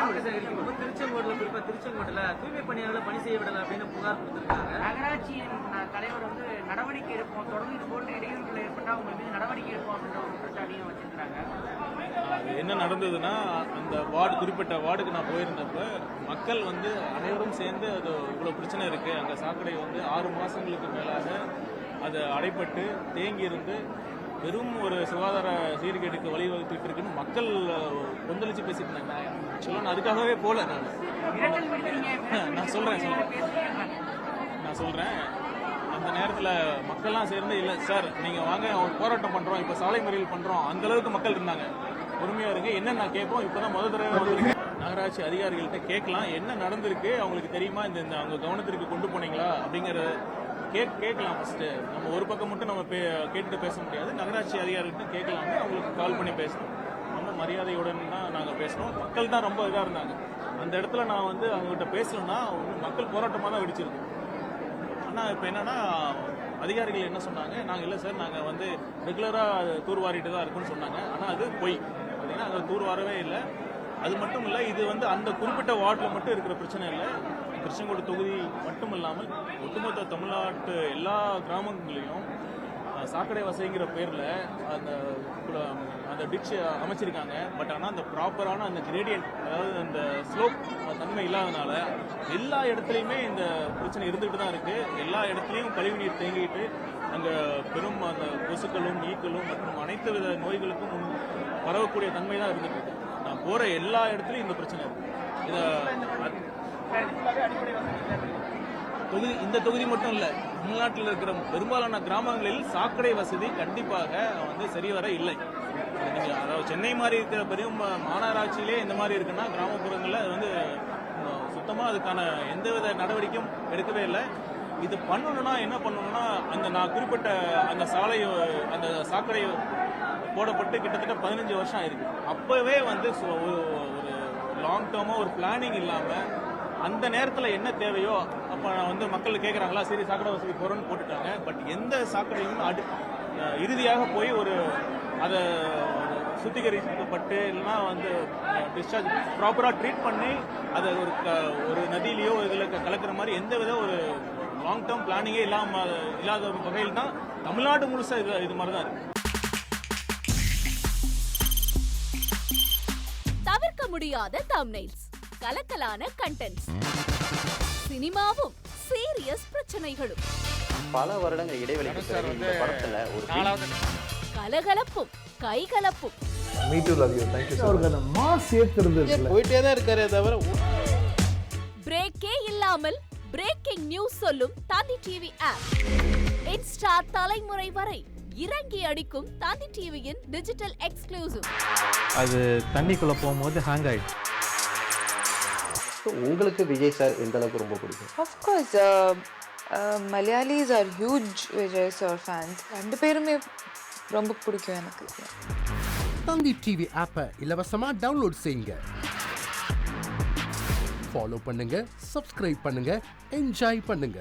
திருச்செங்கோடுல குறிப்பா திருச்செங்கோடுல தூய்மை பணியாளர்கள் பணி செய்ய விடல அப்படின்னு புகார் கொடுத்திருக்காங்க. நகராட்சியின் தலைவர் வந்து நடவடிக்கை எடுப்போம், தொடர்ந்து இது போன்ற இடையூறுகள் ஏற்பட்டால் அவங்க மீது நடவடிக்கை எடுப்போம் அப்படின்ற ஒரு குற்றச்சாட்டையும் வச்சிருக்காங்க. அது என்ன நடந்ததுன்னா, அந்த குறிப்பிட்ட வார்டுக்கு நான் போயிருந்தப்ப மக்கள் வந்து அனைவரும் சேர்ந்து அது இவ்வளோ பிரச்சனை இருக்குது, அங்கே சாக்கடை வந்து 6 மாதங்களுக்கு மேலாக அது அடைப்பட்டு தேங்கி இருந்து வெறும் ஒரு சுகாதார சீர்கேடுக்கு வழிவகுத்துட்டு இருக்குன்னு மக்கள் கொந்தளிச்சு பேசிட்டு இருந்தாங்க. ஆக்சுவலாக நான் அதுக்காகவே போகல. நான் சொல்கிறேன் அந்த நேரத்தில் மக்கள்லாம் சேர்ந்து இல்லை சார் நீங்கள் வாங்க ஒரு போராட்டம் பண்ணுறோம், இப்போ சாலை மறியல் பண்ணுறோம், அந்தளவுக்கு மக்கள் இருந்தாங்க. பொறுமையாக இருங்க, என்ன நான் கேட்போம். இப்போ தான் முதல் தடவை வந்திருக்கு. நகராட்சி அதிகாரிகள்கிட்ட கேட்கலாம் என்ன நடந்திருக்கு, அவங்களுக்கு தெரியுமா, இந்த அவங்க கவனத்திற்கு கொண்டு போனீங்களா அப்படிங்கிற கேட்கலாம். ஃபஸ்ட்டு நம்ம ஒரு பக்கம் மட்டும் நம்ம கேட்டுட்டு பேச முடியாது. நகராட்சி அதிகாரிகிட்ட கேட்கலாம்னு அவங்களுக்கு கால் பண்ணி பேசணும். ரொம்ப மரியாதையுடன் தான் நாங்கள் பேசுகிறோம். மக்கள் தான் ரொம்ப இதாக இருந்தாங்க. அந்த இடத்துல நான் வந்து அவங்ககிட்ட பேசலன்னா மக்கள் போராட்டமாக தான் வெடிச்சிருக்கோம். ஆனால் இப்போ என்னன்னா அதிகாரிகள் என்ன சொன்னாங்க, நாங்கள் இல்லை சார் நாங்கள் வந்து ரெகுலராக தூர்வாரிட்டு தான் இருக்குன்னு சொன்னாங்க. ஆனால் அது பொய். பார்த்தீங்கன்னா அங்கே தூர்வாரவே இல்லை. அது மட்டும் இல்லை, இது வந்து அந்த குறிப்பிட்ட வார்டில் மட்டும் இருக்கிற பிரச்சனை இல்லை. திருச்செங்கோடு தொகுதி மட்டும் இல்லாமல் ஒட்டுமொத்த தமிழ்நாட்டு எல்லா கிராமங்களையும் சாக்கடை வசதிங்கிற பேரில் அந்த டிட்ச் அமைச்சிருக்காங்க. பட் ஆனால் அந்த ப்ராப்பரான அந்த கிரேடியன்ட், அதாவது அந்த ஸ்லோப் தன்மை இல்லாதனால எல்லா இடத்துலையுமே இந்த பிரச்சனை இருந்துகிட்டு தான் இருக்குது. எல்லா இடத்துலையும் கழிவுநீர் தேங்கிட்டு அங்கே பெரும் அந்த கொசுக்களும் ஈக்களும் மற்றும் அனைத்து வித நோய்களுக்கும் பரவக்கூடிய தன்மை தான் இருந்துட்டு இருக்கு. நான் போகிற எல்லா இடத்துலையும் இந்த பிரச்சனை இருக்குது. இந்த தொகுதி மட்டும் இல்லை, தமிழ்நாட்டில் இருக்கிற பெரும்பாலான கிராமங்களில் சாக்கடை வசதி கண்டிப்பாக வந்து சரிவர இல்லை. நீங்கள் அதாவது சென்னை மாதிரி இருக்கிற பெரிய மாநகராட்சியிலே இந்த மாதிரி இருக்குன்னா கிராமப்புறங்களில் அது வந்து சுத்தமாக அதுக்கான எந்தவித நடவடிக்கையும் எடுக்கவே இல்லை. இது பண்ணணும்னா என்ன பண்ணணும்னா, நான் குறிப்பிட்ட அந்த அந்த சாக்கடை போடப்பட்டு கிட்டத்தட்ட 15 வருஷம் ஆயிருக்கு. அப்போவே வந்து ஒரு லாங் டேர்மாக ஒரு பிளானிங் இல்லாமல் அந்த நேரத்தில் என்ன தேவையோ அப்போ வந்து மக்கள் கேட்குறாங்களா, சரி சாக்கடை வசதி போகிறோன்னு போட்டுட்டாங்க. பட் எந்த சாக்கடையும் இறுதியாக போய் அதை சுத்திகரிக்கப்பட்டு இல்லைன்னா வந்து டிஸ்சார்ஜ் ப்ராப்பராக ட்ரீட் பண்ணி அதை ஒரு நதியிலையோ இதில் கலக்கிற மாதிரி எந்த வித ஒரு லாங் டேர்ம் பிளானிங்கே இல்லாத வகையில் தான் தமிழ்நாடு முழுசாக இது மாதிரி தான் இருக்கு. தவிர்க்க முடியாத தம்ப்நெயில்ஸ், கலக்கலான கண்டென்ட்ஸ், சினிமாவும் சீரியஸ் பிரச்சனைகளும், பல வருடங்கள் இடைவெளிக்கு பிறகு இந்த படத்துல ஒரு கலகலப்பும் கைகலப்பும், me too love you thank you அவர்களை மாஸ் ஏத்துறது போயிட்டே தான் இருக்காரே தவிர பிரேக்கே இல்லாமல் பிரேக்கிங் நியூஸ் சொல்லும் தந்தி டிவி ஆப். இன்ஸ்டா தலைமுறை வரை இறங்கி அடிக்கும் தந்தி டிவியின் டிஜிட்டல் எக்ஸ்க்ளூசிவ். அது தண்ணிக்குள்ள போகும்போது ஹேங் ஆயிடுச்சு. உங்களுக்கு விஜய் சார் எந்த அளவுக்கு ரொம்ப பிடிக்கும்? Of course, Malayalis are huge Vijay sir fans. ரெண்டு பேருமே ரொம்ப பிடிக்கும் எனக்கு. தந்தி டிவி ஆப்பை இலவசமா டவுன்லோட் செய்யுங்க, ஃபாலோ பண்ணுங்க, சப்ஸ்கிரைப் பண்ணுங்க, என்ஜாய் பண்ணுங்க.